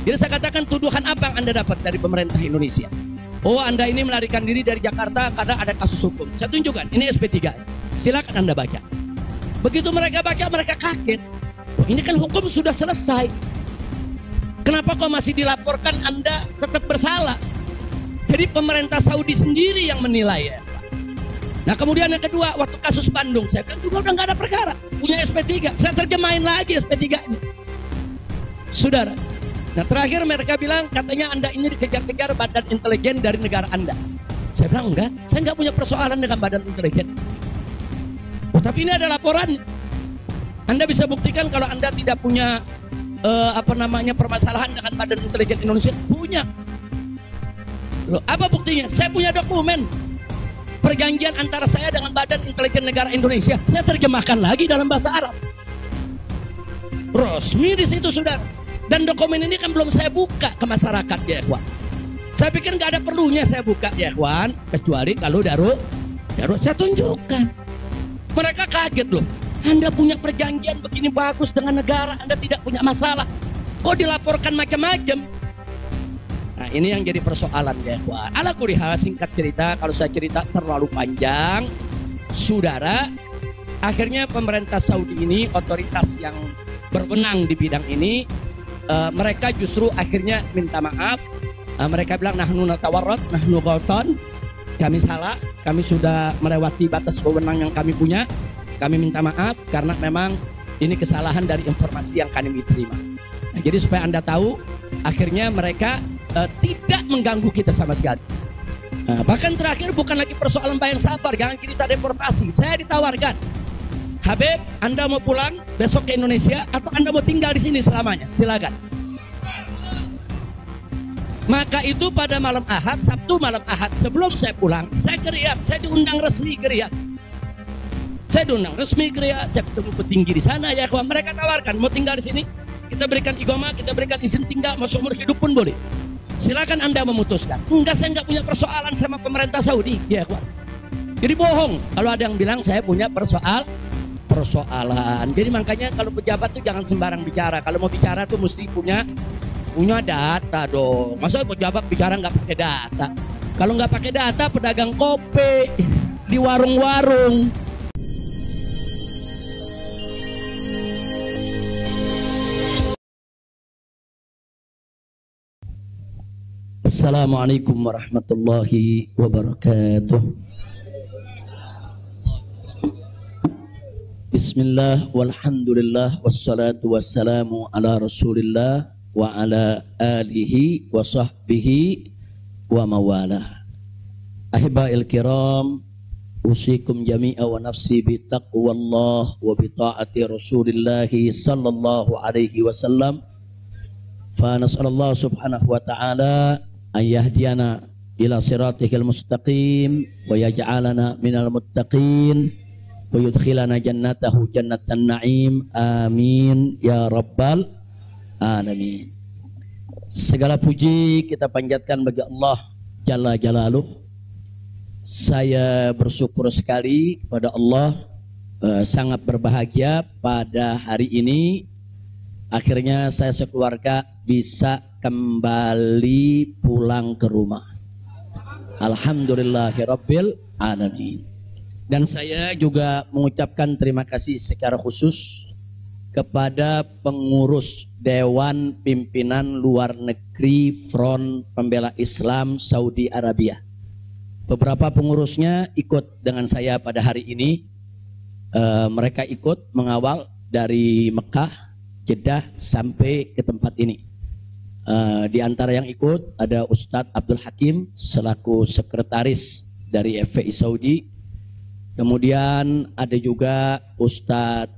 Jadi saya katakan, tuduhan apa yang Anda dapat dari pemerintah Indonesia? Oh, Anda ini melarikan diri dari Jakarta karena ada kasus hukum. Saya tunjukkan, ini SP3. Silakan Anda baca. Begitu mereka baca, mereka kaget. Oh, ini kan hukum sudah selesai. Kenapa kok masih dilaporkan Anda tetap bersalah? Jadi pemerintah Saudi sendiri yang menilai ya. Nah kemudian yang kedua, waktu kasus Bandung, saya bilang juga udah nggak ada perkara, punya SP3. Saya terjemahin lagi SP3-nya. Saudara. Nah terakhir mereka bilang katanya Anda ini dikejar-kejar badan intelijen dari negara Anda. Saya bilang enggak, saya nggak punya persoalan dengan badan intelijen. Oh, tapi ini ada laporan. Anda bisa buktikan kalau Anda tidak punya permasalahan dengan badan intelijen Indonesia. Punya. Loh, apa buktinya? Saya punya dokumen perjanjian antara saya dengan badan intelijen negara Indonesia. Saya terjemahkan lagi dalam bahasa Arab. Resmi di situ, saudara. Dan dokumen ini kan belum saya buka ke masyarakat ya, ikhwan. Saya pikir nggak ada perlunya saya buka ya, ikhwan, kecuali kalau darurat saya tunjukkan. Mereka kaget loh. Anda punya perjanjian begini bagus dengan negara, Anda tidak punya masalah. Kok dilaporkan macam-macam? Nah ini yang jadi persoalan ya, ikhwan. Ala kulli hal, singkat cerita, kalau saya cerita terlalu panjang, saudara, akhirnya pemerintah Saudi ini, otoritas yang berwenang di bidang ini, mereka justru akhirnya minta maaf. Mereka bilang nahnu natawarrat, nahnu ghautan, kami salah, kami sudah melewati batas wewenang yang kami punya, kami minta maaf karena memang ini kesalahan dari informasi yang kami terima. Nah, jadi supaya Anda tahu, akhirnya mereka tidak mengganggu kita sama sekali. Bahkan terakhir bukan lagi persoalan bayang safar, jangan kita deportasi. Saya ditawarkan, Habib, Anda mau pulang besok ke Indonesia atau Anda mau tinggal di sini selamanya? Silakan. Maka itu pada malam Ahad, Sabtu malam Ahad, sebelum saya pulang, saya ke Riyadh, saya diundang resmi ke Riyadh. Saya diundang resmi ke Riyadh, saya ketemu petinggi di sana ya, kawan. Mereka tawarkan mau tinggal di sini, kita berikan iqamah, kita berikan izin tinggal, masuk umur hidup pun boleh. Silakan Anda memutuskan. Enggak, saya enggak punya persoalan sama pemerintah Saudi, ya kawan. Jadi bohong kalau ada yang bilang saya punya persoalan. Jadi makanya kalau pejabat tuh jangan sembarang bicara. Kalau mau bicara tuh mesti punya data dong. Masa pejabat bicara nggak pakai data? Kalau nggak pakai data, pedagang kopi di warung-warung. Assalamualaikum warahmatullahi wabarakatuh. Bismillah walhamdulillah wassalatu wassalamu ala rasulillah wa ala alihi wa sahbihi wa mawalah. Ahiba'il kiram, usikum jami'a wa nafsi bi taqwallah wa bi ta'ati rasulillah sallallahu alaihi wasallam. Fa nas'alallah subhanahu wa ta'ala an yahdiyana ila siratihil mustaqim wa yaj'alana minal muttaqin wa yudkhilana jannatahu jannatan na'im, amin ya rabbal alamin. Segala puji kita panjatkan bagi Allah Jalla Jalaluh. Saya bersyukur sekali kepada Allah, sangat berbahagia pada hari ini akhirnya saya sekeluarga bisa kembali pulang ke rumah. Alhamdulillahirabbil alamin. Dan saya juga mengucapkan terima kasih secara khusus kepada pengurus Dewan Pimpinan Luar Negeri Front Pembela Islam Saudi Arabia. Beberapa pengurusnya ikut dengan saya pada hari ini. Mereka ikut mengawal dari Mekah, Jeddah sampai ke tempat ini. Di antara yang ikut ada Ustadz Abdul Hakim selaku sekretaris dari FPI Saudi. Kemudian ada juga Ustadz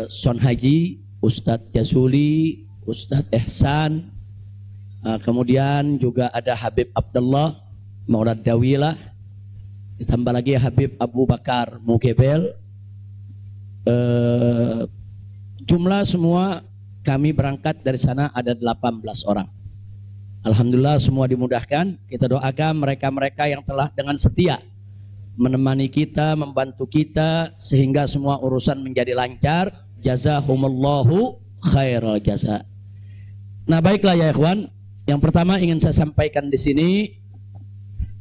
Son Haji, Ustadz Jazuli, Ustadz Ihsan. Kemudian juga ada Habib Abdullah Maulad Dawilah. Ditambah lagi Habib Abu Bakar Mugebel. Jumlah semua kami berangkat dari sana ada 18 orang. Alhamdulillah semua dimudahkan. Kita doakan mereka-mereka yang telah dengan setia menemani kita, membantu kita sehingga semua urusan menjadi lancar. Jazahumullahu khairal jaza. Nah, baiklah ya ikhwan. Yang pertama ingin saya sampaikan di sini,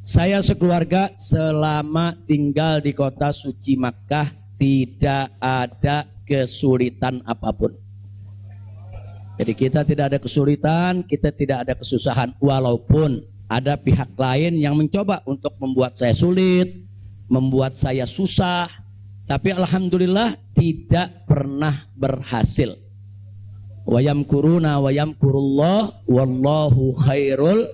saya sekeluarga selama tinggal di kota suci Makkah tidak ada kesulitan apapun. Jadi kita tidak ada kesulitan, kita tidak ada kesusahan. Walaupun ada pihak lain yang mencoba untuk membuat saya sulit, membuat saya susah, tapi alhamdulillah tidak pernah berhasil. Wa yamkuruna wa yamkurullah wallahu khairul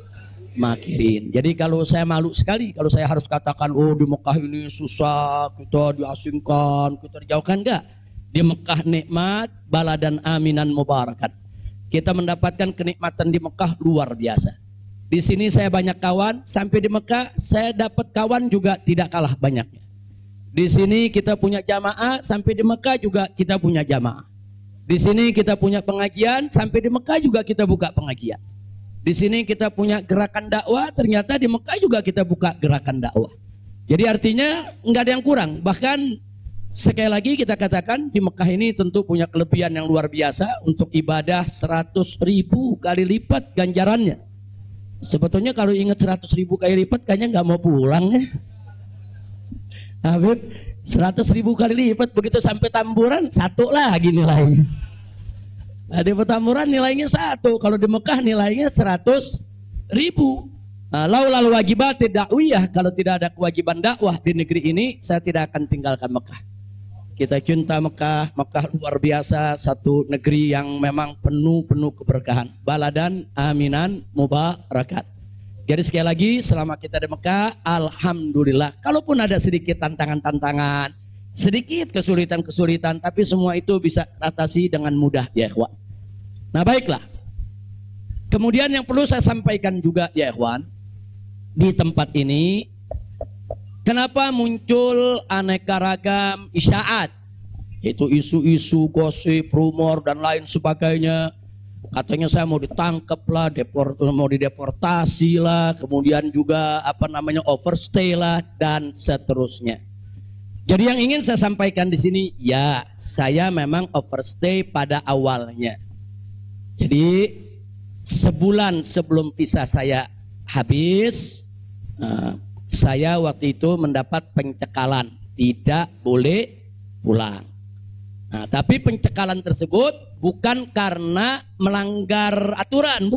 makirin. Jadi kalau saya malu sekali kalau saya harus katakan, oh di Mekah ini susah, kita diasingkan, kita dijauhkan. Enggak. Di Mekah nikmat, baladan aminan mubarakat. Kita mendapatkan kenikmatan di Mekah luar biasa. Di sini saya banyak kawan, sampai di Mekah saya dapat kawan juga tidak kalah banyaknya. Di sini kita punya jamaah, sampai di Mekah juga kita punya jamaah. Di sini kita punya pengajian, sampai di Mekah juga kita buka pengajian. Di sini kita punya gerakan dakwah, ternyata di Mekah juga kita buka gerakan dakwah. Jadi artinya nggak ada yang kurang. Bahkan sekali lagi kita katakan di Mekah ini tentu punya kelebihan yang luar biasa untuk ibadah 100.000 kali lipat ganjarannya. Sebetulnya kalau ingat 100.000 kali lipat kayaknya nggak mau pulang ya. Habib, 100.000 kali lipat, begitu sampai Tamburan satu lagi nilainya. Nah, di Petamburan nilainya satu, kalau di Mekah nilainya 100.000. Laulal wajibat dakwiyah, kalau tidak ada kewajiban dakwah di negeri ini, saya tidak akan tinggalkan Mekah. Kita cinta Mekah, Mekah luar biasa, satu negeri yang memang penuh keberkahan. Baladan aminan mubarakat. Jadi sekali lagi selama kita di Mekah, alhamdulillah. Kalaupun ada sedikit tantangan-tantangan, sedikit kesulitan-kesulitan, tapi semua itu bisa atasi dengan mudah ya ikhwan. Nah baiklah. Kemudian yang perlu saya sampaikan juga ya ikhwan, di tempat ini kenapa muncul aneka ragam isyaat, yaitu isu-isu, gosip, rumor dan lain sebagainya. Katanya saya mau ditangkap lah, mau dideportasi lah, kemudian juga overstay lah dan seterusnya. Jadi yang ingin saya sampaikan di sini, ya saya memang overstay pada awalnya. Jadi sebulan sebelum visa saya habis, saya waktu itu mendapat pencekalan, tidak boleh pulang. Nah, tapi pencekalan tersebut bukan karena melanggar aturan,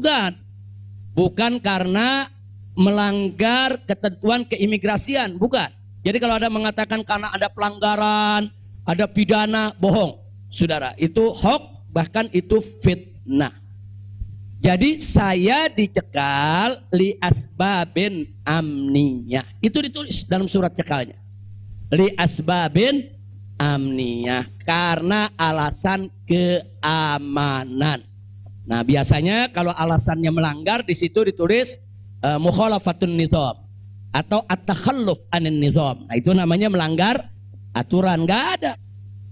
bukan karena melanggar ketentuan keimigrasian, bukan. Jadi kalau ada mengatakan karena ada pelanggaran, ada pidana, bohong, saudara. Itu hoax, bahkan itu fitnah. Jadi saya dicekal li asbabin amniyah. Itu ditulis dalam surat cekalnya. Li asbabin amniyah, karena alasan keamanan. Nah biasanya kalau alasannya melanggar di situ ditulis mukhalafatun nizam atau at-takhalluf anin nizam. Nah itu namanya melanggar aturan. Nggak ada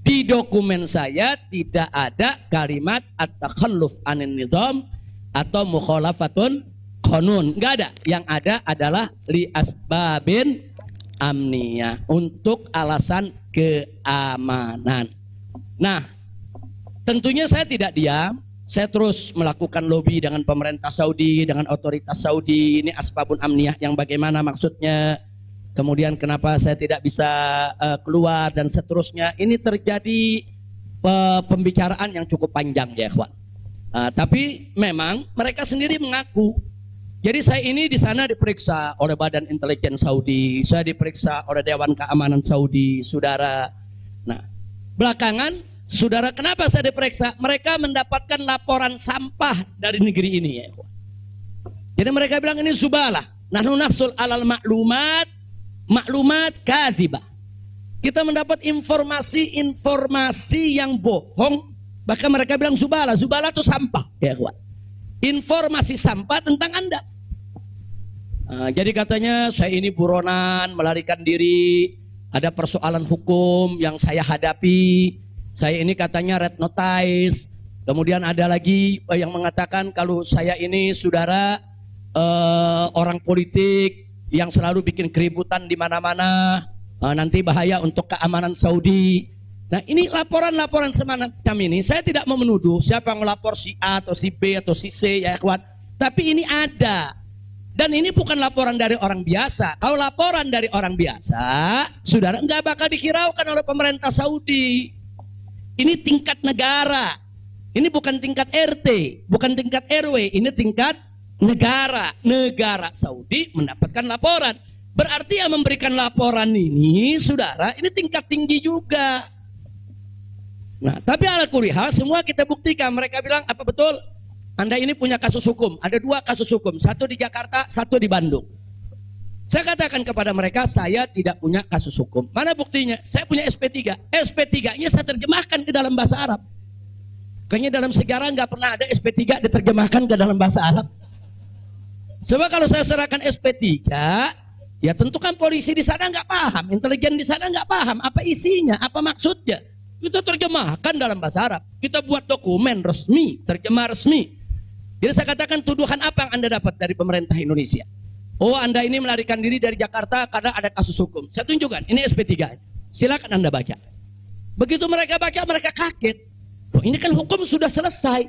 di dokumen saya, tidak ada kalimat at-takhalluf anin nizam atau mukhalafatun qanun. Nggak ada. Yang ada adalah li asbabin amniyah, untuk alasan keamanan. Nah, tentunya saya tidak diam. Saya terus melakukan lobby dengan pemerintah Saudi, dengan otoritas Saudi. Ini asbabun amniyah yang bagaimana maksudnya. Kemudian kenapa saya tidak bisa keluar dan seterusnya. Ini terjadi pembicaraan yang cukup panjang ya ikhwan. Tapi memang mereka sendiri mengaku. Jadi saya ini di sana diperiksa oleh Badan Intelijen Saudi, saya diperiksa oleh Dewan Keamanan Saudi, saudara. Nah, belakangan, saudara, kenapa saya diperiksa? Mereka mendapatkan laporan sampah dari negeri ini ya. Jadi mereka bilang ini zubalah. Nahnu nahsul alal maklumat kadzibah. Kita mendapat informasi yang bohong. Bahkan mereka bilang zubalah itu sampah ya kawan. Informasi sampah tentang Anda. Jadi katanya saya ini buronan, melarikan diri, ada persoalan hukum yang saya hadapi, saya ini katanya red notice. Kemudian ada lagi yang mengatakan kalau saya ini saudara orang politik yang selalu bikin keributan di mana-mana, nanti bahaya untuk keamanan Saudi. Nah ini laporan-laporan semacam ini, saya tidak mau menuduh siapa yang melapor si A atau si B atau si C ya ikhwan. Tapi ini ada. Dan ini bukan laporan dari orang biasa. Kalau laporan dari orang biasa, saudara nggak bakal dihiraukan oleh pemerintah Saudi. Ini tingkat negara. Ini bukan tingkat RT, bukan tingkat RW, ini tingkat negara. Negara Saudi mendapatkan laporan. Berarti yang memberikan laporan ini, saudara, ini tingkat tinggi juga. Nah, tapi ala kulihal semua kita buktikan. Mereka bilang, apa betul? Anda ini punya kasus hukum. Ada 2 kasus hukum. 1 di Jakarta, 1 di Bandung. Saya katakan kepada mereka, saya tidak punya kasus hukum. Mana buktinya? Saya punya SP3. SP3-nya saya terjemahkan ke dalam bahasa Arab. Kayaknya dalam sejarah nggak pernah ada SP3 diterjemahkan ke dalam bahasa Arab. Sebab kalau saya serahkan SP3, ya tentu kan polisi di sana nggak paham, intelijen di sana nggak paham apa isinya, apa maksudnya. Kita terjemahkan dalam bahasa Arab. Kita buat dokumen resmi, terjemah resmi. Jadi saya katakan tuduhan apa yang Anda dapat dari pemerintah Indonesia? Oh, Anda ini melarikan diri dari Jakarta karena ada kasus hukum. Saya tunjukkan, ini SP3. Silakan Anda baca. Begitu mereka baca, mereka kaget. Oh, ini kan hukum sudah selesai.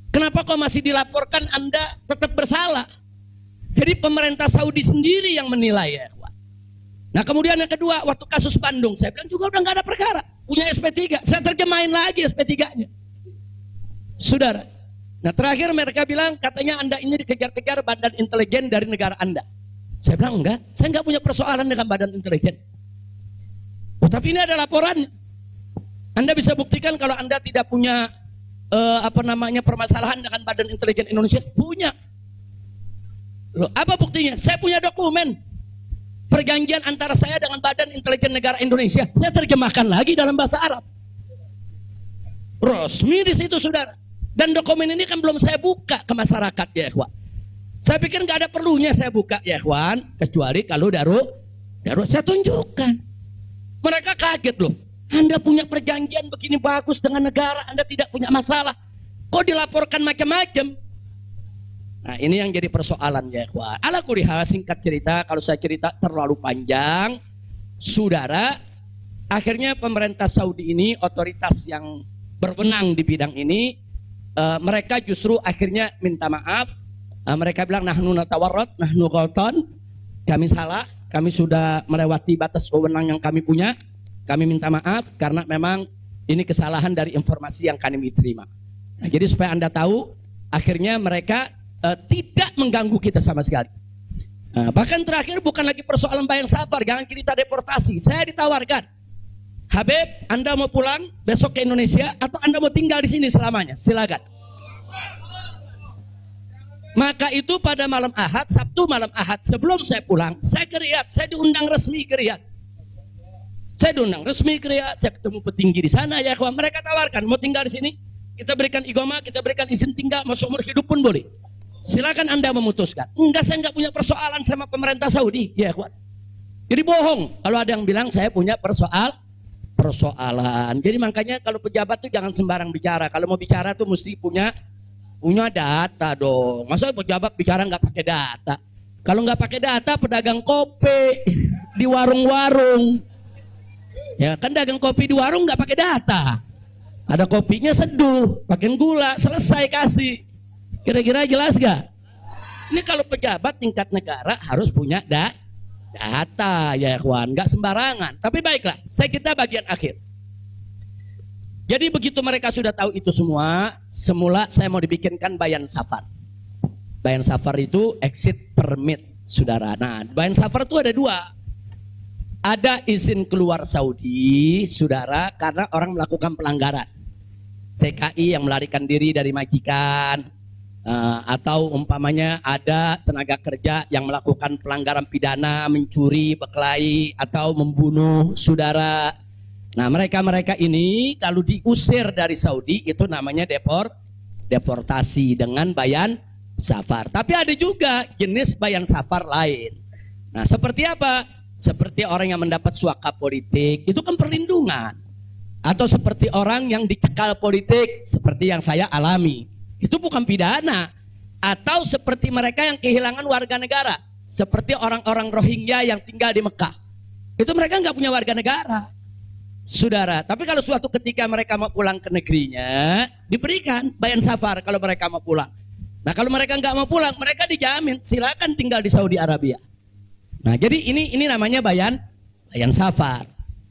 Kenapa kok masih dilaporkan Anda tetap bersalah? Jadi pemerintah Saudi sendiri yang menilai ya. Nah kemudian yang kedua, waktu kasus Bandung, saya bilang juga udah nggak ada perkara, punya SP3, saya terjemahin lagi SP3-nya. Saudara, nah terakhir mereka bilang katanya Anda ini dikejar-kejar badan intelijen dari negara Anda. Saya bilang enggak, saya nggak punya persoalan dengan badan intelijen. Oh, tapi ini ada laporannya. Anda bisa buktikan kalau Anda tidak punya permasalahan dengan badan intelijen Indonesia? Punya. Loh, apa buktinya? Saya punya dokumen. Perjanjian antara saya dengan Badan Intelijen Negara Indonesia, saya terjemahkan lagi dalam bahasa Arab. Resmi di situ, saudara. Dan dokumen ini kan belum saya buka ke masyarakat ya, ikhwan. Saya pikir nggak ada perlunya saya buka ya, ikhwan, kecuali kalau darurat saya tunjukkan. Mereka kaget loh. Anda punya perjanjian begini bagus dengan negara, Anda tidak punya masalah. Kok dilaporkan macam-macam? Nah ini yang jadi persoalan ya ikhwan. Ala kulihal singkat cerita, kalau saya cerita terlalu panjang, saudara, akhirnya pemerintah Saudi ini, otoritas yang berwenang di bidang ini, mereka justru akhirnya minta maaf. Mereka bilang nahnu natawarrat, nahnu ghaltan, kami salah, kami sudah melewati batas wewenang yang kami punya, kami minta maaf karena memang ini kesalahan dari informasi yang kami terima. Nah, jadi supaya Anda tahu, akhirnya mereka tidak mengganggu kita sama sekali. Nah, bahkan terakhir bukan lagi persoalan bayang safar, jangan kita deportasi. Saya ditawarkan, Habib, Anda mau pulang besok ke Indonesia atau Anda mau tinggal di sini selamanya? Silakan. Maka itu pada malam Ahad, Sabtu malam Ahad, sebelum saya pulang, saya ke Riyadh, saya diundang resmi ke Riyadh. Saya diundang resmi ke Riyadh, saya ketemu petinggi di sana ya, kawan. Mereka tawarkan mau tinggal di sini, kita berikan iqamah, kita berikan izin tinggal, masuk umur hidup pun boleh. Silakan Anda memutuskan. Enggak, saya enggak punya persoalan sama pemerintah Saudi, ya ikhwan. Jadi bohong kalau ada yang bilang saya punya persoalan. Jadi makanya kalau pejabat tuh jangan sembarang bicara. Kalau mau bicara tuh mesti punya data dong. Masa pejabat bicara nggak pakai data? Kalau nggak pakai data, pedagang kopi di warung-warung, ya kan dagang kopi di warung nggak pakai data. Ada kopinya seduh, pakai gula, selesai kasih. Kira-kira jelas gak? Ini kalau pejabat tingkat negara harus punya data ya ikhwan, nggak sembarangan. Tapi baiklah, kita bagian akhir. Jadi begitu mereka sudah tahu itu semua, semula saya mau dibikinkan bayan safar. Bayan safar itu exit permit, saudara. Nah, bayan safar itu ada 2. Ada izin keluar Saudi, saudara, karena orang melakukan pelanggaran. TKI yang melarikan diri dari majikan, atau umpamanya ada tenaga kerja yang melakukan pelanggaran pidana, mencuri, berkelahi, atau membunuh saudara. Nah mereka ini kalau diusir dari Saudi itu namanya deportasi dengan bayan safar. Tapi ada juga jenis bayan safar lain. Nah seperti apa? Seperti orang yang mendapat suaka politik, itu kan perlindungan. Atau seperti orang yang dicekal politik, seperti yang saya alami, itu bukan pidana. Atau seperti mereka yang kehilangan warga negara, seperti orang-orang Rohingya yang tinggal di Mekah, itu mereka nggak punya warga negara. saudara. Tapi kalau suatu ketika mereka mau pulang ke negerinya, diberikan bayan safar kalau mereka mau pulang. Nah kalau mereka nggak mau pulang, mereka dijamin silakan tinggal di Saudi Arabia. Nah jadi ini namanya bayan safar.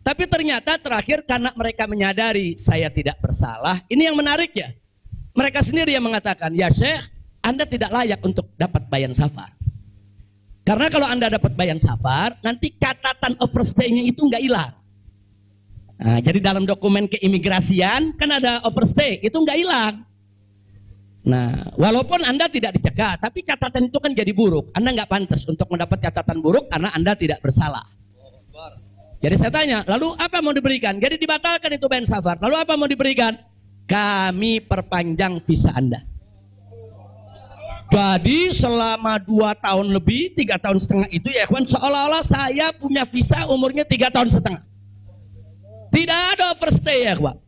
Tapi ternyata terakhir karena mereka menyadari saya tidak bersalah, ini yang menarik ya. Mereka sendiri yang mengatakan, ya Syekh, Anda tidak layak untuk dapat bayan safar. Karena kalau Anda dapat bayan safar, nanti catatan overstay-nya itu nggak hilang. Nah, jadi dalam dokumen keimigrasian kan ada overstay, itu nggak hilang. Nah, walaupun Anda tidak dicegah, tapi catatan itu kan jadi buruk. Anda nggak pantas untuk mendapat catatan buruk karena Anda tidak bersalah. Jadi saya tanya, lalu apa mau diberikan? Jadi dibatalkan itu bayan safar. Lalu apa mau diberikan? Kami perpanjang visa Anda. Jadi selama 2 tahun lebih, 3 tahun setengah itu ya ikhwan, seolah-olah saya punya visa umurnya 3 tahun setengah. Tidak ada overstay ya ikhwan.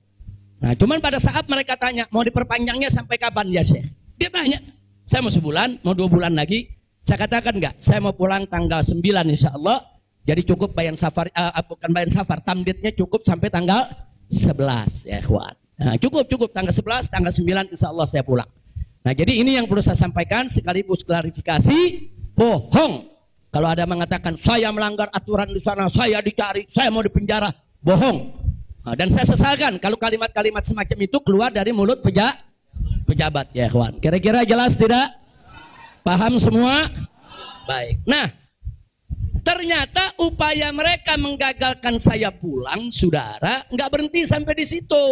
Nah cuman pada saat mereka tanya, mau diperpanjangnya sampai kapan ya Syekh? Dia tanya, saya mau sebulan, mau 2 bulan lagi. Saya katakan enggak, saya mau pulang tanggal 9 insya Allah. Jadi cukup bayan safar, bukan bayan safar, tamdidnya cukup sampai tanggal 11 ya ikhwan. Nah, cukup tanggal 11, tanggal 9 insya Allah saya pulang. Nah jadi ini yang perlu saya sampaikan sekaligus klarifikasi, bohong. Kalau ada mengatakan saya melanggar aturan di sana, saya dicari, saya mau dipenjara, bohong. Nah, dan saya sesalkan kalau kalimat-kalimat semacam itu keluar dari mulut pejabat ya ikhwan. Kira-kira jelas tidak? Paham semua? Baik. Nah, ternyata upaya mereka menggagalkan saya pulang, saudara, nggak berhenti sampai di situ.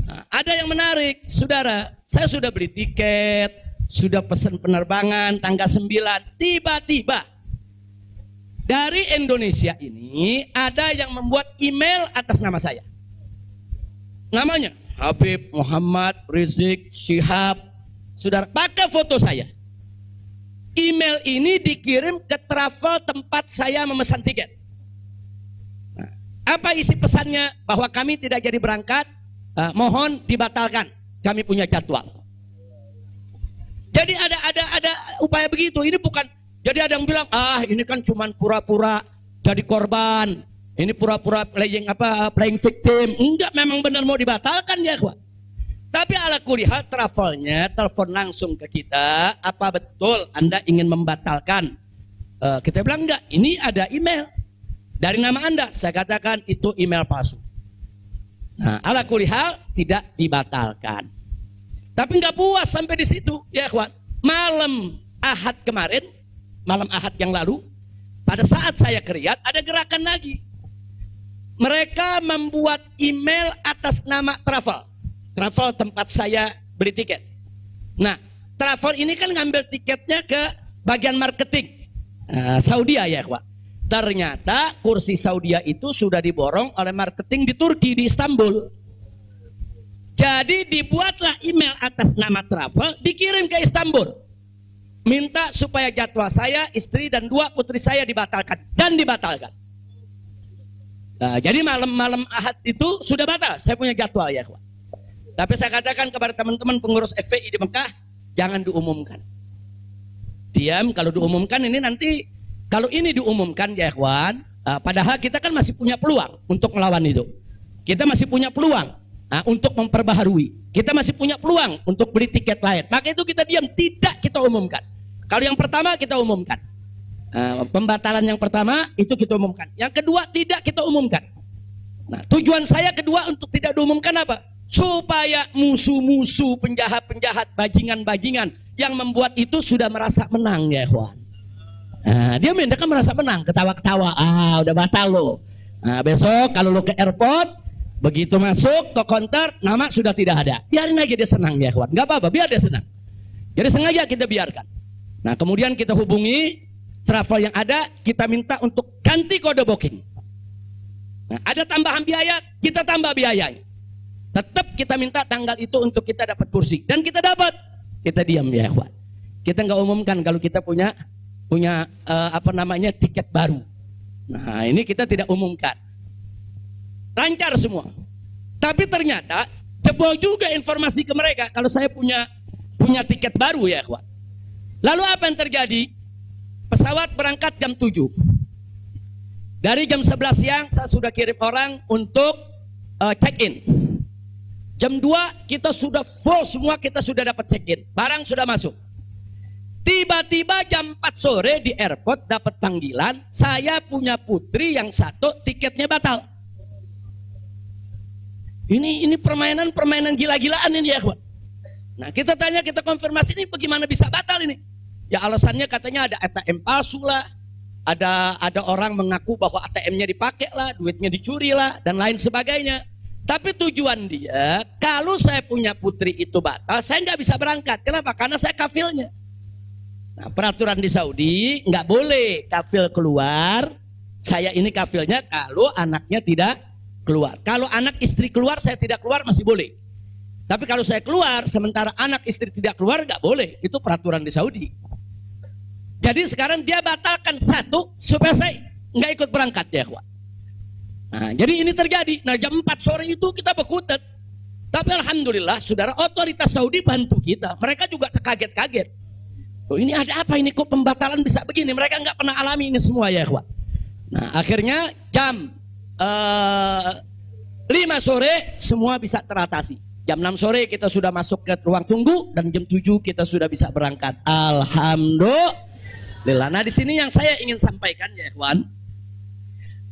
Nah, ada yang menarik, saudara. Saya sudah beli tiket, sudah pesan penerbangan tanggal 9. Tiba-tiba dari Indonesia ini ada yang membuat email atas nama saya. Namanya Habib Muhammad Rizik Syihab. Saudara, pakai foto saya. Email ini dikirim ke travel tempat saya memesan tiket. Nah, apa isi pesannya? Bahwa kami tidak jadi berangkat, mohon dibatalkan. Kami punya jadwal. Jadi ada upaya begitu. Ini bukan. Jadi ada yang bilang, ini kan cuma pura-pura jadi korban. Ini pura-pura playing victim. Enggak, memang benar mau dibatalkan ya, kawan. Tapi ala kulihal travelnya telepon langsung ke kita, apa betul Anda ingin membatalkan? Kita bilang enggak, ini ada email dari nama Anda. Saya katakan itu email palsu. Nah, ala kulihal tidak dibatalkan. Tapi enggak puas sampai di situ, ya kawan. Malam Ahad kemarin, malam Ahad yang lalu, pada saat saya ke Riyadh, ada gerakan lagi. Mereka membuat email atas nama travel tempat saya beli tiket. Nah, travel ini kan ngambil tiketnya ke bagian marketing Saudi ya, Pak. Ternyata kursi Saudi itu sudah diborong oleh marketing di Turki, di Istanbul. Jadi dibuatlah email atas nama travel, dikirim ke Istanbul. Minta supaya jadwal saya, istri dan 2 putri saya dibatalkan. Dan dibatalkan. Nah, jadi malam Ahad itu sudah batal. Saya punya jadwal ya, Pak. Tapi saya katakan kepada teman-teman pengurus FPI di Mekah, jangan diumumkan. Diam, kalau diumumkan ini nanti, kalau ini diumumkan ya ikhwan, padahal kita kan masih punya peluang untuk melawan itu. Kita masih punya peluang untuk memperbaharui. Kita masih punya peluang untuk beli tiket lain. Maka itu kita diam, tidak kita umumkan. Kalau yang pertama kita umumkan. Pembatalan yang pertama itu kita umumkan. Yang kedua tidak kita umumkan. Nah, tujuan saya kedua untuk tidak diumumkan apa? Supaya musuh-musuh, penjahat-penjahat, bajingan-bajingan yang membuat itu sudah merasa menang ya ikhwan. Nah, dia mereka merasa menang, ketawa-ketawa, udah batal lo. Nah, besok kalau lo ke airport, begitu masuk ke counter, nama sudah tidak ada. Biarin aja dia senang ya ikhwan, nggak apa-apa, biar dia senang. Jadi sengaja kita biarkan. Nah, kemudian kita hubungi travel yang ada, kita minta untuk ganti kode booking. Nah, ada tambahan biaya, kita tambah biayanya. Tetap kita minta tanggal itu untuk kita dapat kursi. Dan kita dapat. Kita diam ya ikhwan. Kita nggak umumkan kalau kita punya tiket baru. Nah ini kita tidak umumkan. Lancar semua. Tapi ternyata jebol juga informasi ke mereka kalau saya punya tiket baru ya ikhwan. Lalu apa yang terjadi? Pesawat berangkat jam 7. Dari jam 11 siang saya sudah kirim orang untuk check-in. Jam 2 kita sudah full semua, kita sudah dapat check-in. Barang sudah masuk. Tiba-tiba jam 4 sore di airport dapat panggilan, saya punya putri yang satu tiketnya batal. Ini permainan gila-gilaan ini ya, kawan. Nah, kita tanya, kita konfirmasi ini bagaimana bisa batal ini? Ya alasannya katanya ada ATM palsu lah. Ada orang mengaku bahwa ATM-nya dipakai lah, duitnya dicuri lah, dan lain sebagainya. Tapi tujuan dia, kalau saya punya putri itu batal, saya nggak bisa berangkat. Kenapa? Karena saya kafilnya. Nah, peraturan di Saudi nggak boleh kafil keluar. Saya ini kafilnya kalau anaknya tidak keluar. Kalau anak istri keluar, saya tidak keluar masih boleh. Tapi kalau saya keluar, sementara anak istri tidak keluar, nggak boleh. Itu peraturan di Saudi. Jadi sekarang dia batalkan satu supaya saya nggak ikut berangkat ya, kawan. Nah, jadi ini terjadi. Nah, jam 4 sore itu kita berkutat. Tapi alhamdulillah, saudara, otoritas Saudi bantu kita. Mereka juga terkaget-kaget. Oh, ini ada apa ini, kok pembatalan bisa begini? Mereka nggak pernah alami ini semua ya, kawan. Nah, akhirnya jam 5 sore semua bisa teratasi. Jam 6 sore kita sudah masuk ke ruang tunggu dan jam 7 kita sudah bisa berangkat. Alhamdulillah. Nah, di sini yang saya ingin sampaikan ya, kawan.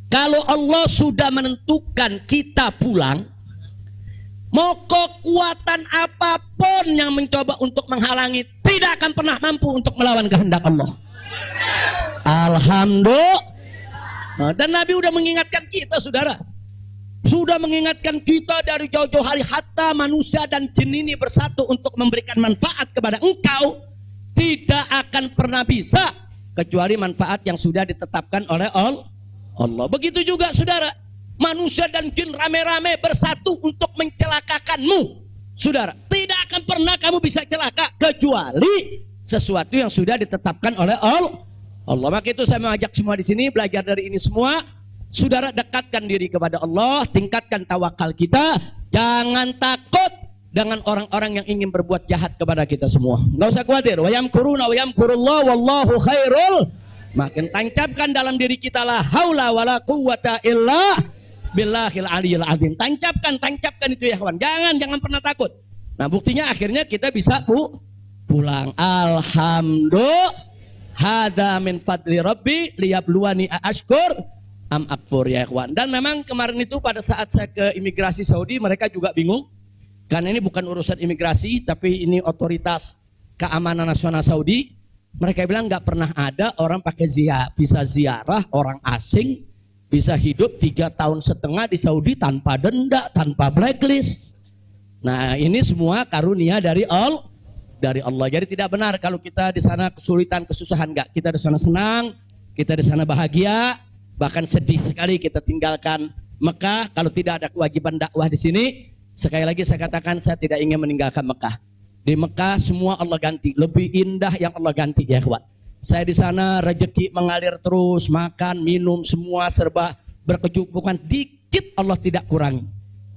Kalau Allah sudah menentukan kita pulang, mau kekuatan apapun yang mencoba untuk menghalangi tidak akan pernah mampu untuk melawan kehendak Allah. Alhamdulillah. Dan Nabi sudah mengingatkan kita, saudara. Sudah mengingatkan kita dari jauh-jauh hari, hatta manusia dan jin ini bersatu untuk memberikan manfaat kepada engkau, tidak akan pernah bisa kecuali manfaat yang sudah ditetapkan oleh Allah. Begitu juga saudara, manusia dan jin rame-rame bersatu untuk mencelakakanmu. Saudara, tidak akan pernah kamu bisa celaka kecuali sesuatu yang sudah ditetapkan oleh Allah. Maka itu saya mengajak semua di sini belajar dari ini semua. Saudara, dekatkan diri kepada Allah, tingkatkan tawakal kita, jangan takut dengan orang-orang yang ingin berbuat jahat kepada kita semua. Enggak usah khawatir. Wa yamkuruna wa yamkurullah wallahu khairul. Makin tancapkan dalam diri kita la haula wala quwwata illa billahil aliyil azim. Tancapkan itu ya kawan. Jangan pernah takut. Nah, buktinya akhirnya kita bisa pulang. Alhamdulillah. Hada min fadli rabbi liyabluwani ashkur am akfur ya kawan. Dan memang kemarin itu pada saat saya ke imigrasi Saudi, mereka juga bingung. Karena ini bukan urusan imigrasi, tapi ini otoritas keamanan nasional Saudi. Mereka bilang nggak pernah ada orang pakai bisa ziarah orang asing, bisa hidup 3,5 tahun di Saudi tanpa denda, tanpa blacklist. Nah, ini semua karunia dari Allah. Jadi tidak benar kalau kita di sana kesulitan, kesusahan, enggak. Kita di sana senang, kita di sana bahagia, bahkan sedih sekali kita tinggalkan Mekah kalau tidak ada kewajiban dakwah di sini. Sekali lagi saya katakan, saya tidak ingin meninggalkan Mekah. Di Mekah semua Allah ganti, lebih indah yang Allah ganti ya kawan. Saya di sana rezeki mengalir terus, makan, minum semua serba berkecukupan, dikit Allah tidak kurangi.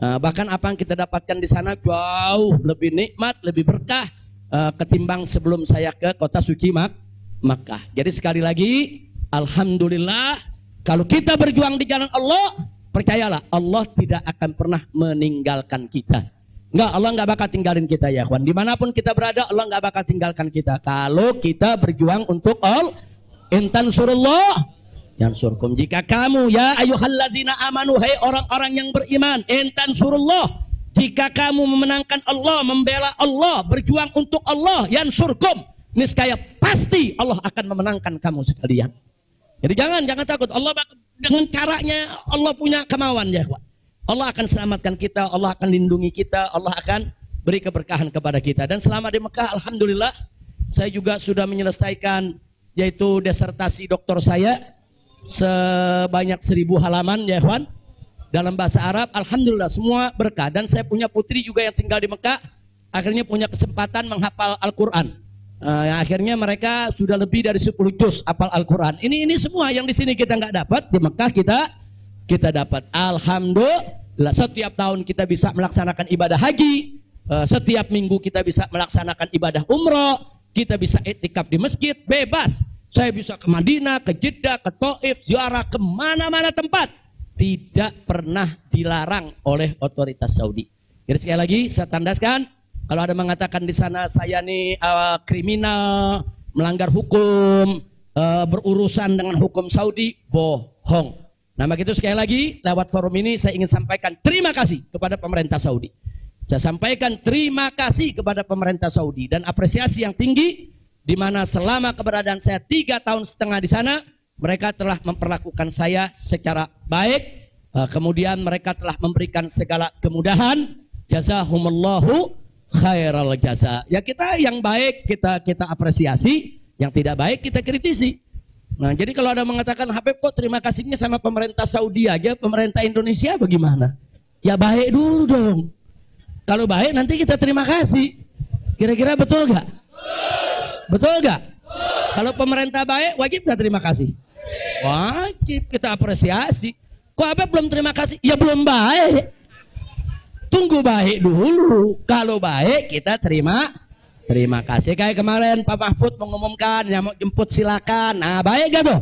Bahkan apa yang kita dapatkan di sana jauh lebih nikmat, lebih berkah ketimbang sebelum saya ke kota suci Makkah. Jadi sekali lagi, alhamdulillah, kalau kita berjuang di jalan Allah, percayalah Allah tidak akan pernah meninggalkan kita. Enggak, Allah enggak bakal tinggalin kita ya kawan. Dimanapun kita berada, Allah enggak bakal tinggalkan kita. Kalau kita berjuang untuk Allah, intan surullah yang surkum. Jika kamu ya ayyuhalladzina amanu, hai orang-orang yang beriman, intan surullah, jika kamu memenangkan Allah, membela Allah, berjuang untuk Allah, yang surkum, niscaya pasti Allah akan memenangkan kamu sekalian. Jadi jangan takut. Allah dengan caranya Allah punya kemauan ya, Pak. Allah akan selamatkan kita, Allah akan lindungi kita, Allah akan beri keberkahan kepada kita. Dan selama di Mekah, alhamdulillah, saya juga sudah menyelesaikan yaitu disertasi doktor saya sebanyak 1000 halaman ya, Juan. Dalam bahasa Arab, alhamdulillah semua berkah. Dan saya punya putri juga yang tinggal di Mekah, akhirnya punya kesempatan menghafal Al-Quran. Akhirnya mereka sudah lebih dari 10 juz hafal Al-Quran. Ini semua yang di sini kita nggak dapat, di Mekah kita dapat. Alhamdulillah, setiap tahun kita bisa melaksanakan ibadah haji, setiap minggu kita bisa melaksanakan ibadah umroh, kita bisa iktikaf di masjid, bebas. Saya bisa ke Madinah, ke Jeddah, ke Taif, ziarah kemana-mana tempat. Tidak pernah dilarang oleh otoritas Saudi. Jadi sekali lagi saya tandaskan, kalau ada mengatakan di sana saya nih kriminal, melanggar hukum, berurusan dengan hukum Saudi, bohong. Nah begitu sekali lagi lewat forum ini saya ingin sampaikan terima kasih kepada pemerintah Saudi. Saya sampaikan terima kasih kepada pemerintah Saudi dan apresiasi yang tinggi di mana selama keberadaan saya 3,5 tahun di sana, mereka telah memperlakukan saya secara baik, kemudian mereka telah memberikan segala kemudahan. Jazahumullahu khairal jaza. Ya kita yang baik kita apresiasi, yang tidak baik kita kritisi. Nah jadi kalau ada mengatakan Habib kok terima kasihnya sama pemerintah Saudi aja, pemerintah Indonesia bagaimana? Ya baik dulu dong. Kalau baik nanti kita terima kasih. Kira-kira betul gak? Betul gak? Kalau pemerintah baik wajib gak terima kasih? Wajib, kita apresiasi. Kok Habib belum terima kasih? Ya belum baik. Tunggu baik dulu. Kalau baik kita terima kasih. Kayak kemarin Pak Mahfud mengumumkan yang mau jemput silakan. Nah baik gak tuh?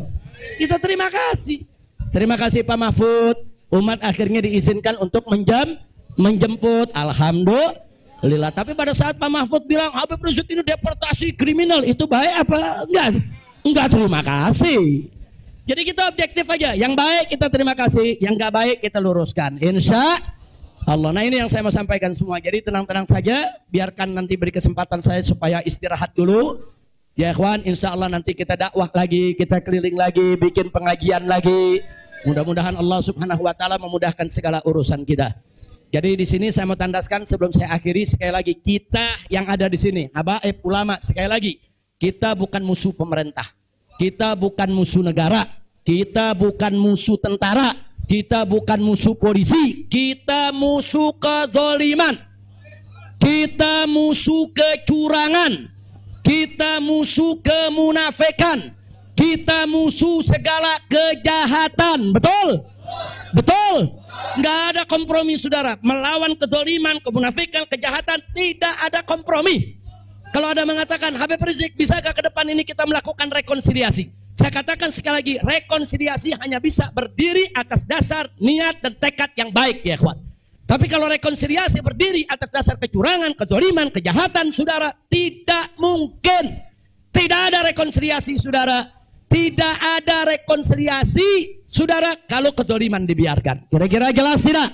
Kita terima kasih. Terima kasih Pak Mahfud. Umat akhirnya diizinkan untuk menjemput. Alhamdulillah. Tapi pada saat Pak Mahfud bilang Habib Rizik ini deportasi kriminal, itu baik apa enggak? Enggak terima kasih. Jadi kita objektif aja. Yang baik kita terima kasih, yang enggak baik kita luruskan. Insya Allah. Nah ini yang saya mau sampaikan semua. Jadi tenang-tenang saja. Biarkan nanti beri kesempatan saya supaya istirahat dulu. Ya ikhwan, insya Allah nanti kita dakwah lagi, kita keliling lagi, bikin pengajian lagi. Mudah-mudahan Allah Subhanahu Wa Taala memudahkan segala urusan kita. Jadi di sini saya mau tandaskan sebelum saya akhiri sekali lagi, kita yang ada di sini, habaib ulama, sekali lagi, kita bukan musuh pemerintah, kita bukan musuh negara, kita bukan musuh tentara, kita bukan musuh polisi, kita musuh kezaliman, kita musuh kecurangan, kita musuh kemunafikan, kita musuh segala kejahatan, betul? Betul? Nggak ada kompromi saudara. Melawan kezaliman, kemunafikan, kejahatan, tidak ada kompromi. Kalau ada mengatakan Habib Rizik bisakah ke depan ini kita melakukan rekonsiliasi? Saya katakan sekali lagi, rekonsiliasi hanya bisa berdiri atas dasar niat dan tekad yang baik ya ikhwan. Tapi kalau rekonsiliasi berdiri atas dasar kecurangan, kezaliman, kejahatan, saudara, tidak mungkin. Tidak ada rekonsiliasi saudara. Tidak ada rekonsiliasi saudara kalau kezaliman dibiarkan. Kira-kira jelas tidak?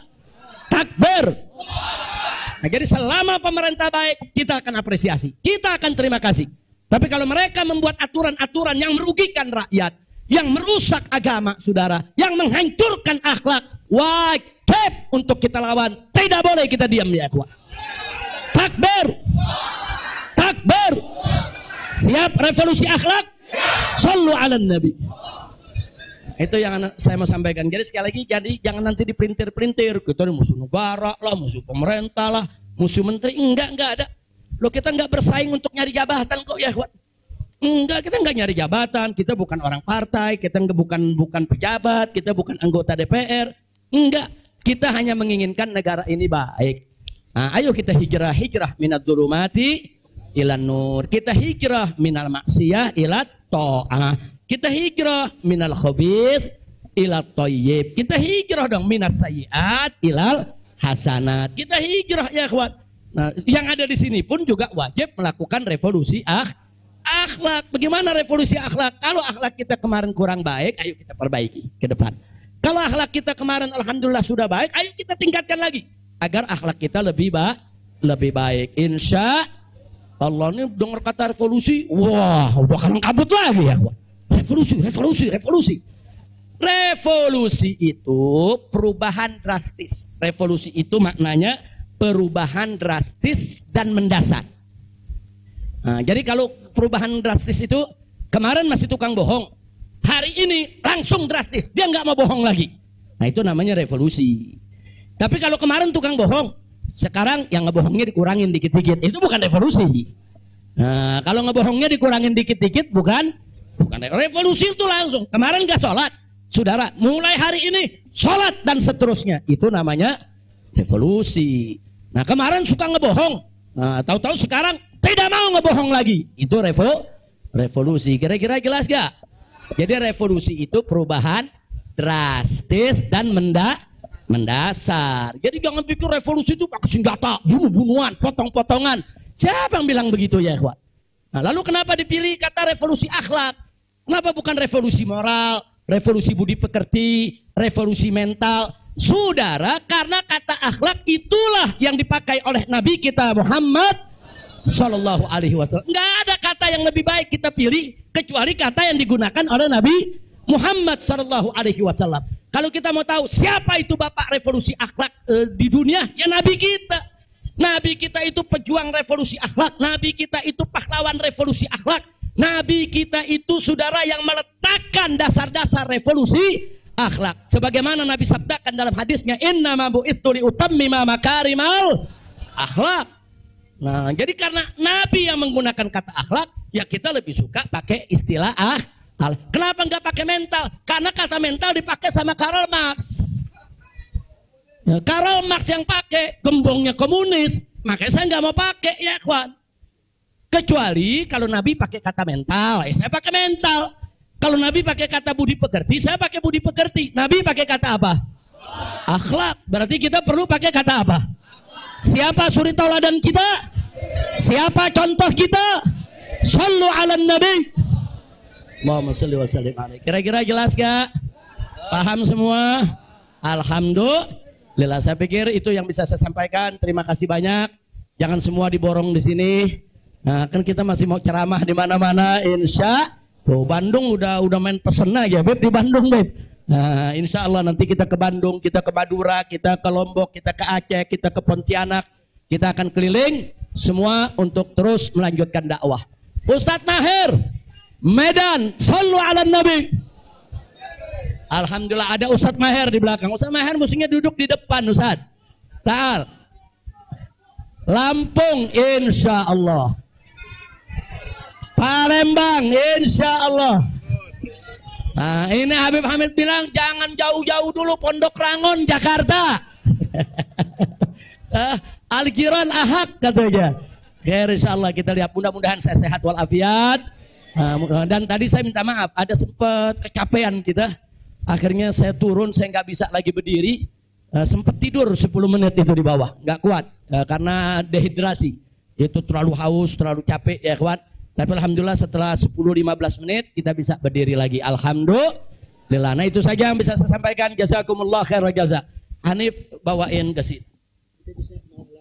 Takbir. Nah, jadi selama pemerintah baik kita akan apresiasi, kita akan terima kasih. Tapi kalau mereka membuat aturan-aturan yang merugikan rakyat, yang merusak agama saudara, yang menghancurkan akhlak, wajib untuk kita lawan. Tidak boleh kita diam ya ikhwan. Takbir. Takbir. Siap revolusi akhlak? Sallu ala nabi. Itu yang saya mau sampaikan. Jadi sekali lagi, jadi jangan nanti dipelintir-pelintir. Kita ini musuh negara lah, musuh pemerintah lah, musuh menteri. Enggak ada. Loh kita enggak bersaing untuk nyari jabatan kok ya. Enggak, kita enggak nyari jabatan. Kita bukan orang partai, kita bukan pejabat, kita bukan anggota DPR. Enggak, kita hanya menginginkan negara ini baik. Nah, ayo kita hijrah minad dzulumati ilan nur. Kita hijrah minal maksiyah ilat ta'ah. Kita hijrah minal khabith ilat thayyib. Kita hijrah dong minas sayyiat ilal hasanat. Kita hijrah ya ikhwan. Nah, yang ada di sini pun juga wajib melakukan revolusi akhlak. Bagaimana revolusi akhlak? Kalau akhlak kita kemarin kurang baik, ayo kita perbaiki ke depan. Kalau akhlak kita kemarin alhamdulillah sudah baik, ayo kita tingkatkan lagi agar akhlak kita lebih baik. Insya Allah. Ini dengar kata revolusi, wah udah kalang kabut lagi ya. Revolusi. Revolusi itu perubahan drastis. Revolusi itu maknanya perubahan drastis dan mendasar. Nah, jadi kalau perubahan drastis itu kemarin masih tukang bohong, hari ini langsung drastis, dia nggak mau bohong lagi. Nah itu namanya revolusi. Tapi kalau kemarin tukang bohong, sekarang yang ngebohongnya dikurangin dikit-dikit, itu bukan revolusi. Nah, kalau ngebohongnya dikurangin dikit-dikit bukan revolusi. Itu langsung. Kemarin nggak sholat, saudara, mulai hari ini sholat dan seterusnya. Itu namanya revolusi. Nah kemarin suka ngebohong, nah, tahu-tahu sekarang tidak mau ngebohong lagi. Itu revolusi. Kira-kira jelas gak? Jadi revolusi itu perubahan drastis dan mendasar. Jadi jangan pikir revolusi itu pakai senjata, bunuh-bunuhan, potong-potongan. Siapa yang bilang begitu ya ikhwan? Nah, lalu kenapa dipilih kata revolusi akhlak? Kenapa bukan revolusi moral, revolusi budi pekerti, revolusi mental? Saudara, karena kata akhlak itulah yang dipakai oleh Nabi kita Muhammad Sallallahu Alaihi Wasallam. Nggak ada kata yang lebih baik kita pilih kecuali kata yang digunakan oleh Nabi Muhammad Sallallahu Alaihi Wasallam. Kalau kita mau tahu siapa itu bapak revolusi akhlak di dunia, ya Nabi kita. Nabi kita itu pejuang revolusi akhlak. Nabi kita itu pahlawan revolusi akhlak. Nabi kita itu saudara yang meletakkan dasar-dasar revolusi akhlak. Sebagaimana Nabi sabdakan dalam hadisnya, innama bu'itsu liutammima makarimal akhlak. Nah, jadi karena Nabi yang menggunakan kata akhlak, ya kita lebih suka pakai istilah Kenapa nggak pakai mental? Karena kata mental dipakai sama Karl Marx. Ya, Karl Marx yang pakai, gembongnya komunis, makanya saya nggak mau pakai ya kawan. Kecuali kalau Nabi pakai kata mental, saya pakai mental. Kalau Nabi pakai kata budi pekerti, saya pakai budi pekerti. Nabi pakai kata apa? Akhlak. Berarti kita perlu pakai kata apa? Siapa suri tauladan kita? Siapa contoh kita? Sallu ala nabi. Allahumma shalli wa sallim alaihi. Kira-kira jelas gak? Paham semua? Alhamdulillah. Saya pikir itu yang bisa saya sampaikan. Terima kasih banyak. Jangan semua diborong di sini. Nah, kan kita masih mau ceramah di mana-mana. Insya Allah. Bandung udah main pesen aja, Beb, di Bandung, Beb. Nah, insya Allah nanti kita ke Bandung, kita ke Madura, kita ke Lombok, kita ke Aceh, kita ke Pontianak. Kita akan keliling semua untuk terus melanjutkan dakwah. Ustadz Maher, Medan, sallu ala nabi. Alhamdulillah ada Ustadz Maher di belakang. Ustadz Maher mestinya duduk di depan, Ustadz. Ta'al. Lampung, insya Allah. Palembang, insya Allah. Nah, ini Habib Hamid bilang jangan jauh-jauh dulu, Pondok Rangon, Jakarta. Al-Jiran Ahad katanya. Khair, insya Allah kita lihat, mudah-mudahan saya sehat walafiat. Dan tadi saya minta maaf, ada sempat kecapean kita. Akhirnya saya turun, saya nggak bisa lagi berdiri. Sempat tidur 10 menit itu di bawah, nggak kuat karena dehidrasi. Itu terlalu haus, terlalu capek ya kawan. Tapi alhamdulillah setelah 10-15 menit kita bisa berdiri lagi. Alhamdulillah. Nah itu saja yang bisa saya sampaikan. Jazakumullah khairal jaza. Hanif bawain ke sini.